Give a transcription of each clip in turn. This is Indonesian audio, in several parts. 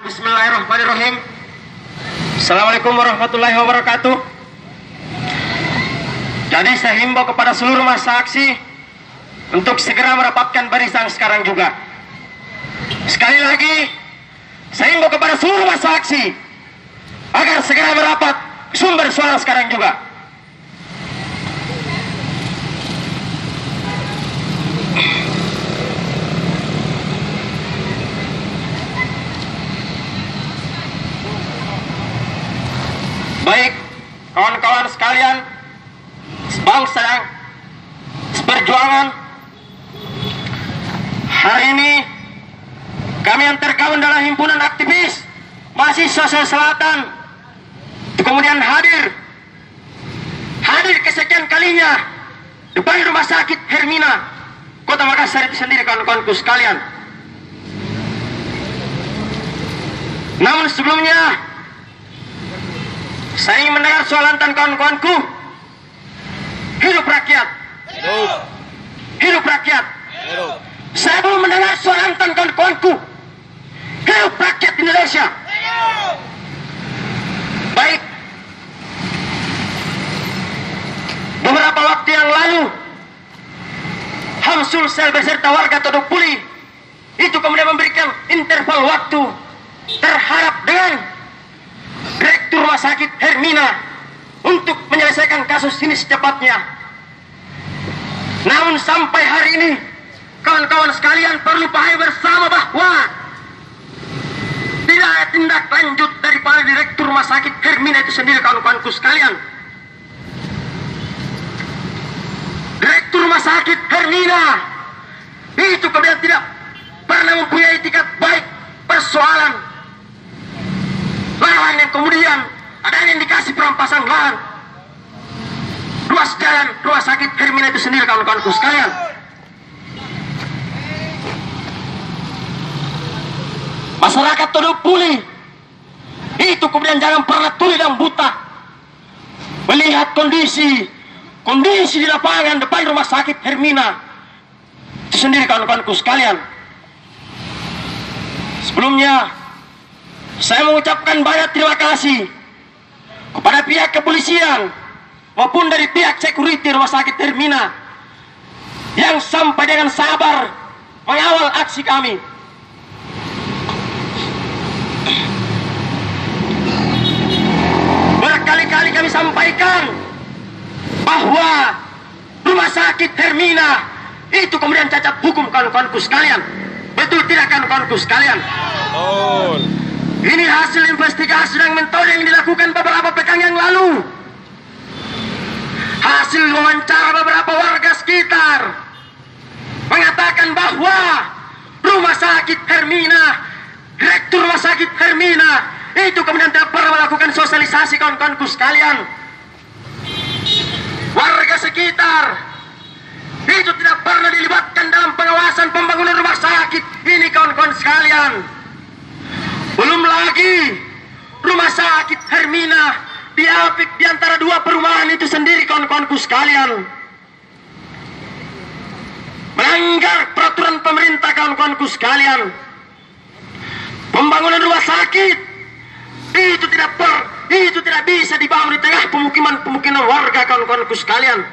Bismillahirrahmanirrahim. Assalamualaikum warahmatullahi wabarakatuh. Jadi saya himbau kepada seluruh massa aksi untuk segera merapatkan barisan sekarang juga. Sekali lagi, saya himbau kepada seluruh massa aksi agar segera merapat sumber suara sekarang juga. Baik, kawan-kawan sekalian, sebangsa yang seperjuangan, hari ini kami yang tergabung dalam himpunan aktivis mahasiswa Sulawesi Selatan kemudian hadir kesekian kalinya depan rumah sakit Hermina Kota Makassar itu sendiri, kawan-kawanku sekalian. Namun sebelumnya saya ingin mendengar suara lantang kawan-kawanku. Hidup rakyat. Hidup rakyat. Saya belum mendengar suara lantang kawan-kawanku. Hidup rakyat Indonesia. Baik. Beberapa waktu yang lalu, Hamsul Sel beserta warga Todok Puli itu kemudian memberikan interval waktu terhadap dengan Direktur Rumah Sakit Hermina untuk menyelesaikan kasus ini secepatnya. Namun sampai hari ini, kawan-kawan sekalian perlu pahami bersama bahwa tidak ada tindak lanjut daripada Direktur Rumah Sakit Hermina itu sendiri, kawan-kawanku sekalian. Direktur Rumah Sakit Hermina itu kemudian tidak pernah mempunyai etikat baik persoalan lahan yang kemudian ada yang dikasih perampasan lahan, ruas jalan Rumah Sakit Hermina itu sendiri, kawan-kawanku sekalian. Masyarakat Todok Puli itu kemudian jangan pernah tuli dan buta melihat kondisi di lapangan depan Rumah Sakit Hermina itu sendiri, kawan-kawanku sekalian. Sebelumnya saya mengucapkan banyak terima kasih kepada pihak kepolisian maupun dari pihak security Rumah Sakit Hermina yang sampai dengan sabar mengawal aksi kami. Berkali-kali kami sampaikan bahwa Rumah Sakit Hermina itu kemudian cacat hukum, kawan-kawanku sekalian. Betul tidak, kawan-kawanku sekalian? Ini hasil investigasi dan metode yang dilakukan beberapa pekan yang lalu. Hasil wawancara beberapa warga sekitar mengatakan bahwa Rumah Sakit Hermina, Direktur Rumah Sakit Hermina itu kemudian tidak pernah melakukan sosialisasi, kawan-kawanku sekalian. Warga sekitar itu tidak pernah dilibatkan dalam pengawasan pembangunan rumah sakit ini, kawan-kawan sekalian. Belum lagi Rumah Sakit Hermina diapit di antara dua perumahan itu sendiri, kawan-kawanku sekalian. Melanggar peraturan pemerintah, kawan-kawanku sekalian. Pembangunan rumah sakit itu tidak bisa dibangun di tengah pemukiman warga, kawan-kawanku sekalian.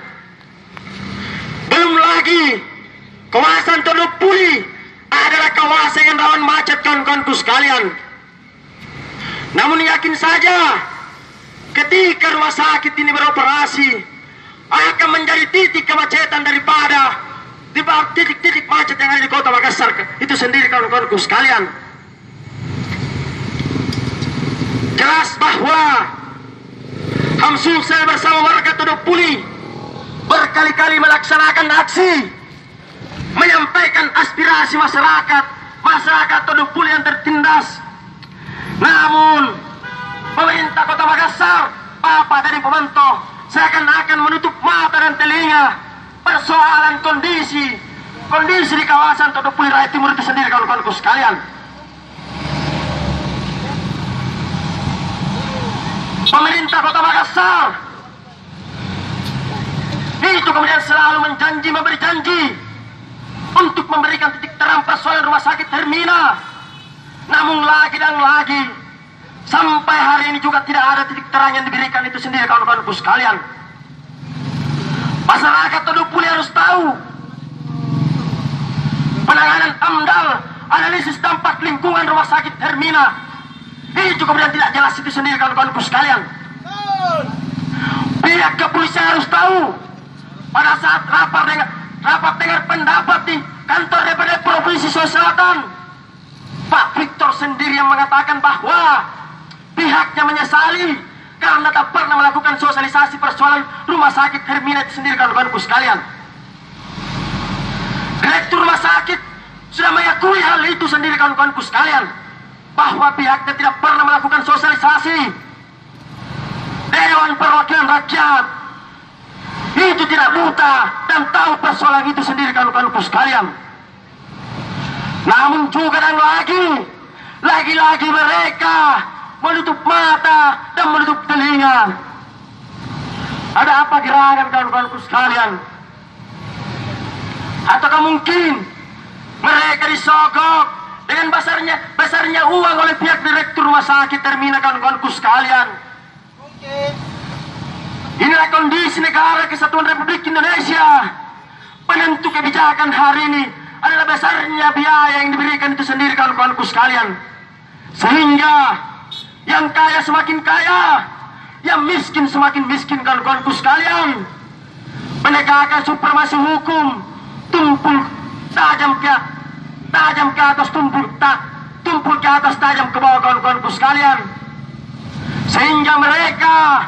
Belum lagi kawasan Todok Puli adalah kawasan yang rawan macet, kawan-kawanku sekalian. Namun yakin saja ketika rumah sakit ini beroperasi akan menjadi titik kemacetan daripada titik-titik macet yang ada di Kota Makassar itu sendiri, kawan-kawanku sekalian. Jelas bahwa Hamsul saya bersama warga Todok Puli berkali-kali melaksanakan aksi menyampaikan aspirasi masyarakat Todok Puli yang tertindas. Namun pemerintah Kota Makassar, Bapak dari Pemanto, saya akan menutup mata dan telinga persoalan kondisi di kawasan Todok Puli Raya Timur itu sendiri, kawan-kawanku sekalian. Pemerintah Kota Makassar itu kemudian selalu memberi janji untuk memberikan titik terang persoalan Rumah Sakit Hermina. Namun lagi dan lagi, sampai hari ini juga tidak ada titik terang yang diberikan itu sendiri kawan-kawanku sekalian. Masyarakat Todopuli harus tahu penanganan AMDAL, analisis dampak lingkungan rumah sakit Hermina, ini juga kemudian tidak jelas itu sendiri kawan-kawanku sekalian. Pihak kepolisian harus tahu pada saat rapat dengar pendapat di kantor DPD Provinsi Sulawesi Selatan, Pak Victor sendiri yang mengatakan bahwa pihaknya menyesali karena tak pernah melakukan sosialisasi persoalan rumah sakit Hermina itu sendiri kawan-kawanku sekalian. Direktur rumah sakit sudah mengakui hal itu sendiri kawan-kawanku sekalian, bahwa pihaknya tidak pernah melakukan sosialisasi. Dewan Perwakilan Rakyat itu tidak buta dan tahu persoalan itu sendiri kawan-kawanku sekalian. Namun juga dan lagi-lagi mereka menutup mata dan menutup telinga. Ada apa gerakan kawan-kawanku sekalian? Ataukah mungkin mereka disogok dengan besarnya uang oleh pihak direktur rumah sakit Hermina kawan-kawanku sekalian? Inilah kondisi negara kesatuan Republik Indonesia. Penentu kebijakan hari ini adalah besarnya biaya yang diberikan itu sendiri kawan-kawanku sekalian. Sehingga yang kaya semakin kaya, yang miskin semakin miskin kawan-kawanku sekalian. Penegakan supremasi hukum tumpul tajam ke atas, tumpul ke atas, tajam ke bawah kawan-kawanku sekalian. Sehingga mereka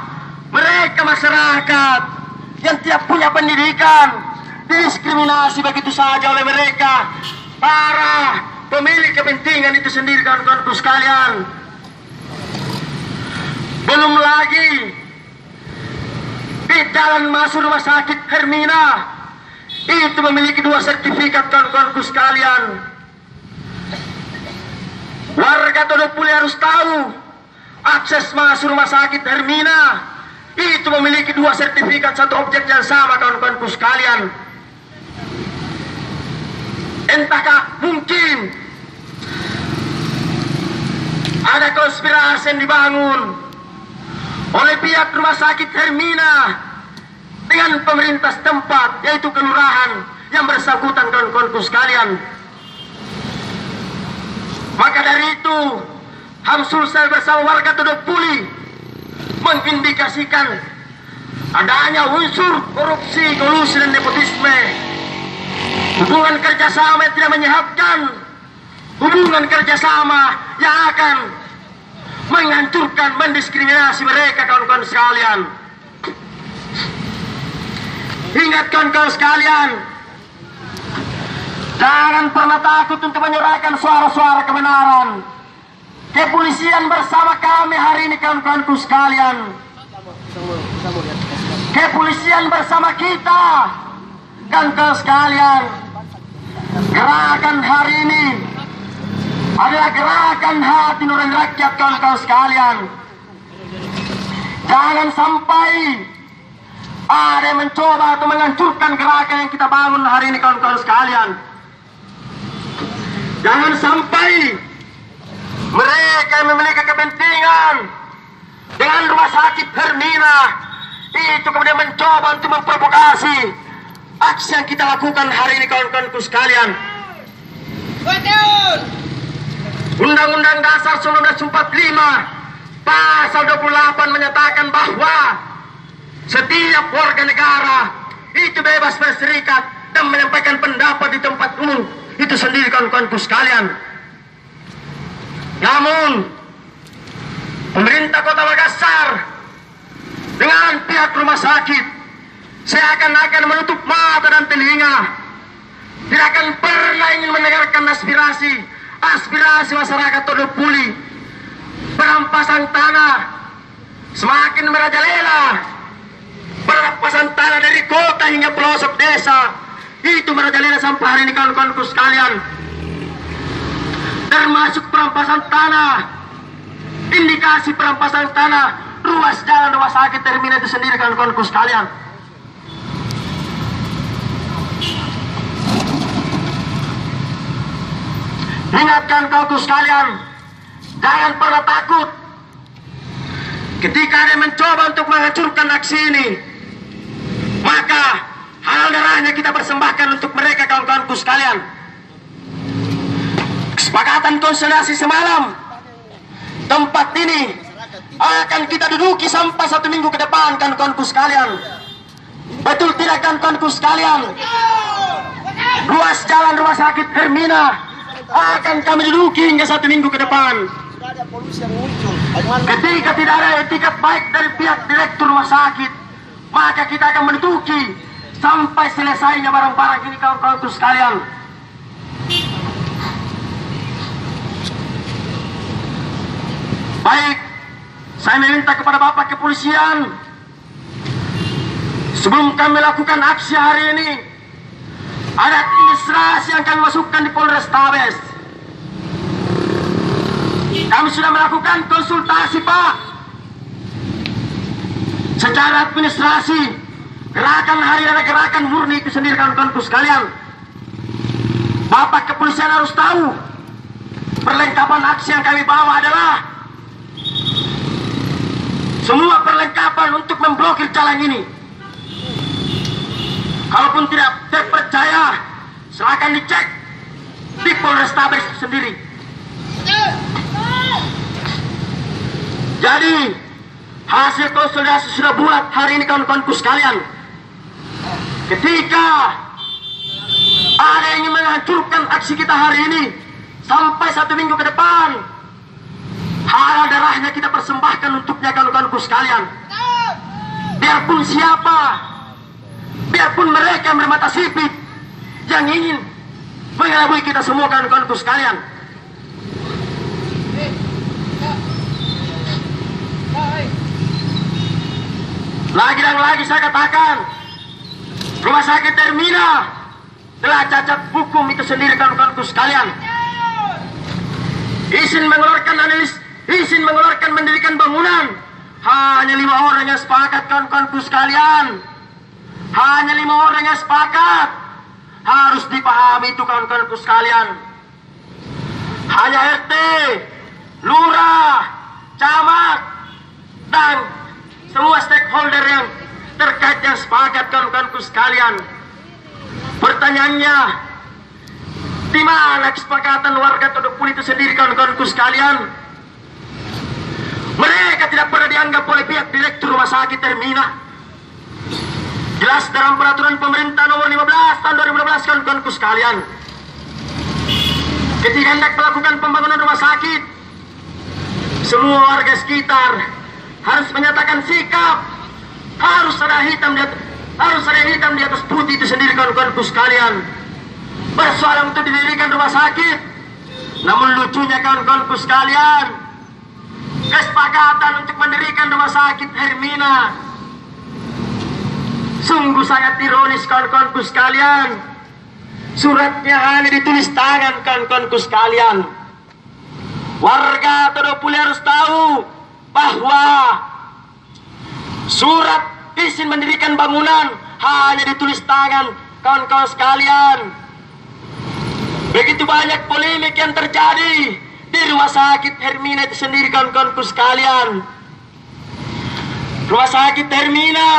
masyarakat yang tidak punya pendidikan didiskriminasi begitu saja oleh mereka, para pemilik kepentingan itu sendiri kawan-kawanku sekalian. Belum lagi di jalan masuk rumah sakit Hermina itu memiliki 2 sertifikat kawan-kawanku sekalian. Warga Todopuli harus tahu akses masuk rumah sakit Hermina itu memiliki 2 sertifikat, satu objek yang sama kawan-kawanku sekalian. Entahkah mungkin ada konspirasi yang dibangun oleh pihak rumah sakit Hermina dengan pemerintah setempat, yaitu kelurahan yang bersangkutan kawan-kawanku sekalian. Maka dari itu Hamsulsel bersama warga Todopuli mengindikasikan adanya unsur korupsi, kolusi dan nepotisme, hubungan kerjasama yang tidak menyehatkan, hubungan kerjasama yang akan menghancurkan, mendiskriminasi mereka kawan-kawan sekalian. Ingat kawan-kawan sekalian, jangan pernah takut untuk menyuarakan suara-suara kebenaran. Kepolisian bersama kami hari ini kawan-kawanku sekalian. Kepolisian bersama kita kawan-kawan sekalian. Gerakan hari ini adalah gerakan hati nurani rakyat kawan-kawan sekalian. Jangan sampai ada yang mencoba atau menghancurkan gerakan yang kita bangun hari ini kawan-kawan sekalian. Jangan sampai mereka yang memiliki kepentingan dengan rumah sakit Hermina itu kemudian mencoba untuk memprovokasi aksi yang kita lakukan hari ini kawan-kawanku sekalian. Undang-Undang Dasar 1945 pasal 28 menyatakan bahwa setiap warga negara itu bebas berserikat dan menyampaikan pendapat di tempat umum itu sendiri kawan-kawanku sekalian. Namun pemerintah Kota Makassar dengan pihak rumah sakit seakan-akan menutup mata dan telinga, tidak akan pernah ingin mendengarkan aspirasi masyarakat Todopuli. Perampasan tanah semakin merajalela, perampasan tanah dari kota hingga pelosok desa itu merajalela sampai hari ini kawan-kawanku sekalian. Termasuk perampasan tanah, indikasi perampasan tanah ruas jalan rumah sakit Hermina itu sendiri kawan-kawanku sekalian. Ingatkan kawanku sekalian, Jangan pernah takut ketika ada yang mencoba untuk menghancurkan aksi ini. Maka halal darahnya kita persembahkan untuk mereka, kawan-kawanku sekalian. Kesepakatan konsolidasi semalam, tempat ini akan kita duduki sampai 1 minggu ke depan, kawan-kawanku sekalian. Betul tidak, kawan-kawanku sekalian? Ruas jalan rumah sakit Hermina akan kami duduki hingga 1 minggu ke depan. Ketika tidak ada etikat baik dari pihak direktur rumah sakit, maka kita akan menduduki sampai selesainya barang-barang ini, kawan-kawanku sekalian. Baik, saya meminta kepada Bapak Kepolisian, sebelum kami lakukan aksi hari ini, ada administrasi yang kami masukkan di Polrestabes. Kami sudah melakukan konsultasi, Pak. Secara administrasi, gerakan hari adalah gerakan murni itu sendiri, kawan-kawanku sekalian. Bapak Kepolisian harus tahu, perlengkapan aksi yang kami bawa adalah semua perlengkapan untuk memblokir jalan ini. Kalaupun tidak terpercaya, silakan dicek di Polrestabes sendiri. Jadi hasil konsolidasi sudah buat hari ini, kawan-kawanku sekalian. Ketika ada yang ingin menghancurkan aksi kita hari ini sampai 1 minggu ke depan, halal darahnya kita persembahkan untuknya, kawan-kawanku sekalian. Biarpun siapa, biarpun mereka bermata sipit yang ingin mengelabui kita semua, kawan-kawanku sekalian. Lagi dan lagi saya katakan, rumah sakit Hermina telah cacat hukum itu sendiri, kawan-kawanku sekalian. Izin mengeluarkan mendirikan bangunan hanya 5 orang yang sepakat, kawan-kawanku sekalian. Hanya 5 orang yang sepakat. Harus dipahami itu, kawan-kawanku sekalian. Hanya RT, lurah, camat, dan semua stakeholder yang terkait yang sepakat, kawan-kawanku sekalian. Pertanyaannya, di mana kesepakatan warga Todopuli itu sendiri, kawan-kawanku sekalian? Mereka tidak pernah dianggap oleh pihak direktur rumah sakit Hermina. Jelas dalam peraturan pemerintah nomor 15 tahun 2015, kawan-kawanku sekalian. Ketika hendak melakukan pembangunan rumah sakit, semua warga sekitar harus menyatakan sikap, harus ada hitam di atas putih itu sendiri, kawan-kawanku sekalian. Persoalan untuk didirikan rumah sakit, namun lucunya, kawan-kawanku sekalian, kesepakatan untuk mendirikan rumah sakit Hermina sungguh sangat ironis, kawan-kawanku sekalian. Suratnya hanya ditulis tangan, kawan-kawanku sekalian. Warga Todopuli harus tahu bahwa surat izin mendirikan bangunan hanya ditulis tangan, kawan-kawan sekalian. Begitu banyak polemik yang terjadi di rumah sakit Hermina itu sendiri, kawan-kawanku sekalian. Rumah sakit Hermina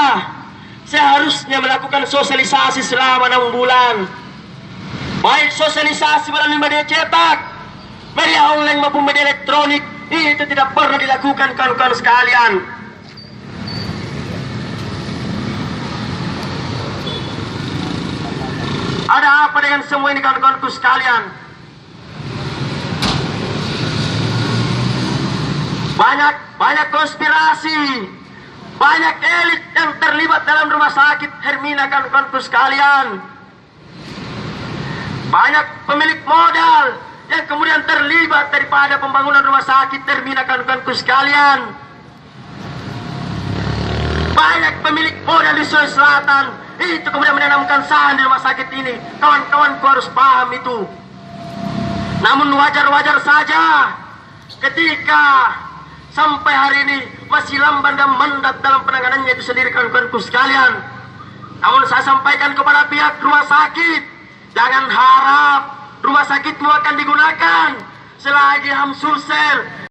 seharusnya melakukan sosialisasi selama 6 bulan. Baik sosialisasi melalui media cetak, media online maupun media elektronik, itu tidak pernah dilakukan, kawan-kawan sekalian. Ada apa dengan semua ini, kawan-kawanku sekalian? Banyak konspirasi, banyak elit yang terlibat dalam rumah sakit Hermina, kawan-kawanku sekalian. Banyak pemilik modal yang kemudian terlibat daripada pembangunan rumah sakit Hermina, kawan-kawanku sekalian. Banyak pemilik modal di Sulawesi Selatan itu kemudian menanamkan saham di rumah sakit ini. Kawan-kawanku harus paham itu. Namun wajar-wajar saja ketika sampai hari ini masih lamban dan mandat dalam penanganannya itu sendiri, kawan-kawanku sekalian. Namun saya sampaikan kepada pihak rumah sakit, jangan harap rumah sakitmu akan digunakan selagi Hamsulsel